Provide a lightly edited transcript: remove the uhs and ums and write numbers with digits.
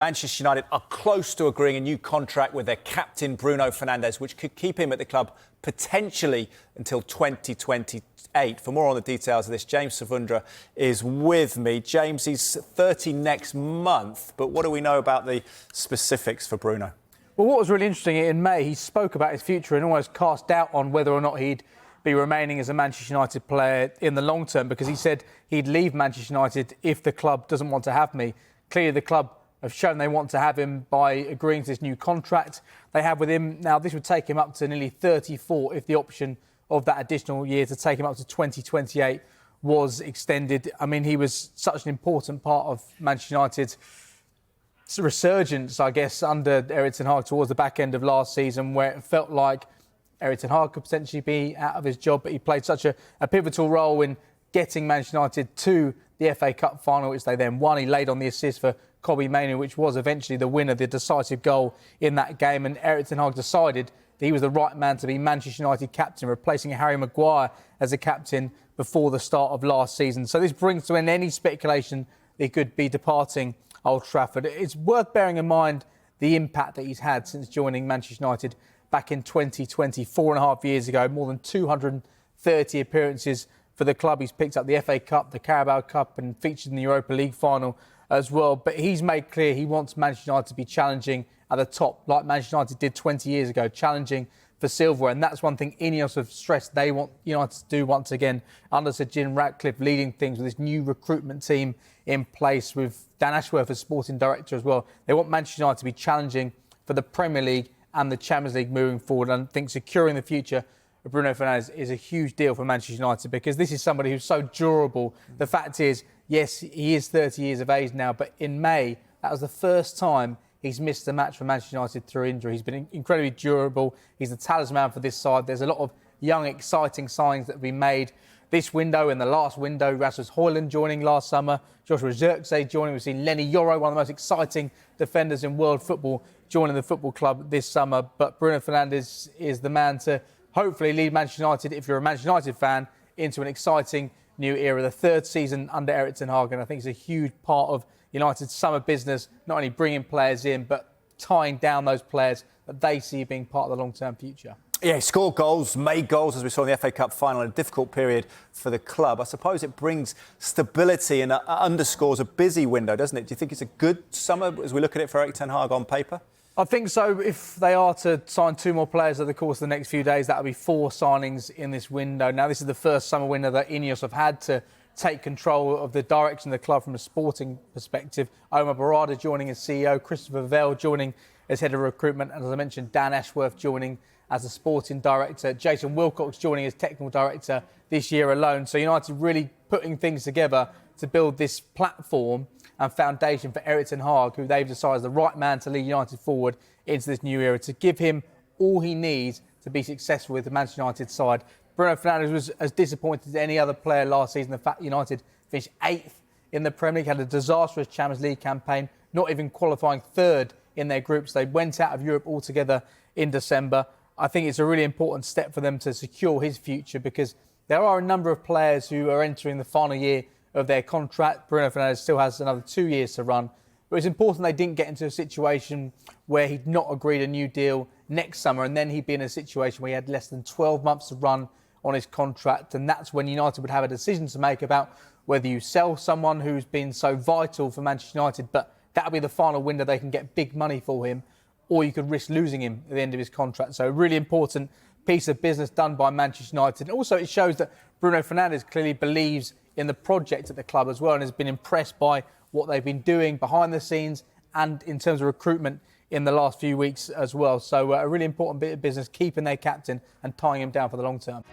Manchester United are close to agreeing a new contract with their captain, Bruno Fernandes, which could keep him at the club potentially until 2028. For more on the details of this, James Savundra is with me. James, he's 30 next month, but what do we know about the specifics for Bruno? Well, what was really interesting, in May, he spoke about his future and almost cast doubt on whether or not he'd be remaining as a Manchester United player in the long term, because he said he'd leave Manchester United if the club doesn't want to have me. Clearly, the club have shown they want to have him by agreeing to this new contract they have with him. Now, this would take him up to nearly 34 if the option of that additional year to take him up to 2028 was extended. I mean, he was such an important part of Manchester United's resurgence, I guess, under Erik ten Hag towards the back end of last season, where it felt like Erik ten Hag could potentially be out of his job, but he played such a pivotal role in getting Manchester United to the FA Cup final, which they then won. He laid on the assist for Kobbie Mainoo, which was eventually the winner, the decisive goal in that game. And Erik ten Hag decided that he was the right man to be Manchester United captain, replacing Harry Maguire as a captain before the start of last season. So this brings to an end any speculation that he could be departing Old Trafford. It's worth bearing in mind the impact that he's had since joining Manchester United back in 2020, 4.5 years ago. More than 230 appearances for the club. He's picked up the FA Cup, the Carabao Cup, and featured in the Europa League final as well. But he's made clear he wants Manchester United to be challenging at the top, like Manchester United did 20 years ago, challenging for silverware. And that's one thing Ineos have stressed they want United to do once again under Sir Jim Ratcliffe, leading things with this new recruitment team in place with Dan Ashworth as sporting director as well. They want Manchester United to be challenging for the Premier League and the Champions League moving forward. And I think securing the future of Bruno Fernandes is a huge deal for Manchester United, because this is somebody who's so durable. The fact is, yes, he is 30 years of age now, but in May, that was the first time he's missed a match for Manchester United through injury. He's been incredibly durable. He's the talisman for this side. There's a lot of young, exciting signings that have been made this window and the last window. Rasmus Højlund joining last summer, Joshua Zirkzee joining. We've seen Lenny Yoro, one of the most exciting defenders in world football, joining the football club this summer. But Bruno Fernandes is the man to hopefully lead Manchester United, if you're a Manchester United fan, into an exciting new era. The third season under Erik ten Hag, and I think it's a huge part of United's summer business, not only bringing players in, but tying down those players that they see being part of the long-term future. Yeah, he scored goals, made goals, as we saw in the FA Cup final, in a difficult period for the club. I suppose it brings stability and underscores a busy window, doesn't it? Do you think it's a good summer as we look at it for Erik ten Hag on paper? I think so. If they are to sign 2 more players over the course of the next few days, that'll be 4 signings in this window. Now, this is the first summer window that Ineos have had to take control of the direction of the club from a sporting perspective. Omar Barada joining as CEO, Christopher Vell joining as head of recruitment, and as I mentioned, Dan Ashworth joining as a sporting director, Jason Wilcox joining as technical director this year alone. So United really putting things together to build this platform and foundation for Erik ten Hag, who they've decided is the right man to lead United forward into this new era, to give him all he needs to be successful with the Manchester United side. Bruno Fernandes was as disappointed as any other player last season. The fact United finished 8th in the Premier League, had a disastrous Champions League campaign, not even qualifying 3rd in their groups. They went out of Europe altogether in December. I think it's a really important step for them to secure his future, because there are a number of players who are entering the final year of their contract. Bruno Fernandes still has another 2 years to run. But it's important they didn't get into a situation where he'd not agreed a new deal next summer, and then he'd be in a situation where he had less than 12 months to run on his contract. And that's when United would have a decision to make about whether you sell someone who's been so vital for Manchester United, but that'll be the final window they can get big money for him, or you could risk losing him at the end of his contract. So a really important piece of business done by Manchester United. And also it shows that Bruno Fernandes clearly believes in the project at the club as well, and has been impressed by what they've been doing behind the scenes and in terms of recruitment in the last few weeks as well. So a really important bit of business, keeping their captain and tying him down for the long term.